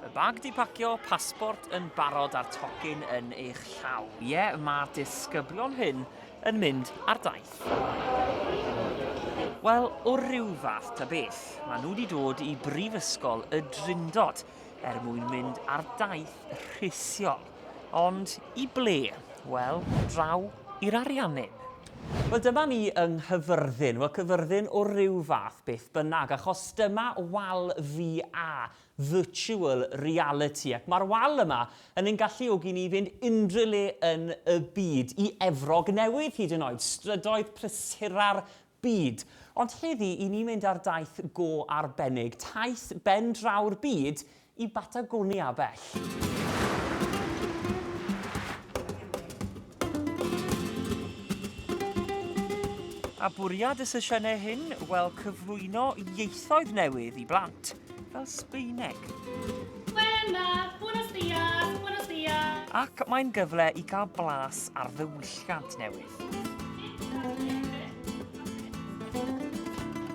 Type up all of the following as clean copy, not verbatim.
Y bag di pacio, pasport yn barod a'r tocyn yn eich llaw. Ie, mae'r disgyblion hyn yn mynd ar daith. Wel, o ryw fath ta beth, maen nhw wedi dod i brifysgol y Drindod mwyn mynd ar daith rhisiol. Ond i ble? Wel, draw i'r Ariannin. Wel, dyma ni yng Nghaerfyrddin. Wel, Caerfyrddin o ryw fath beth bynnag, achos dyma wal VR, virtual reality. Ac mae'r wal yma yn ein galluogi ni fynd unrhyw le yn y byd, i Efrog Newydd hyd yn oed, strydoedd prysura'r byd. Ond heddi, i ni'n mynd ar daith go arbennig, taith bendraw'r byd i Batagonia bell. A bwriad y sesiynau hyn, wel, cyflwyno ieithoedd newydd i blant, fel Sbaeneg. Buenos dias, buenos dias. Ac mae'n gyfle i gael blas ar ddiwylliant newydd.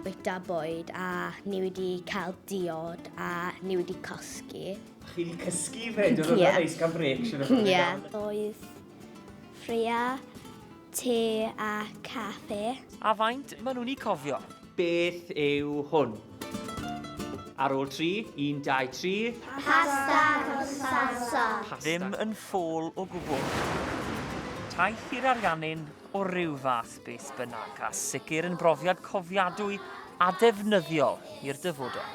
Bwyta bwyd a ni wedi cael diod a ni wedi cysgu. Chi wedi cysgu fyd? Oedd hwnna'n neis gan brec? Ie. Oedd ffria, te a caffe. A faint maen nhw'n ei cofio? Beth yw hwn? Ar ôl 3, 1, 2, 3. Pasta con salsa. Ddim yn ffôl o gwbl. Taith i'r Ariannin o ryw fath beth bynnag, a sicr yn brofiad cofiadwy a defnyddiol i'r dyfodol.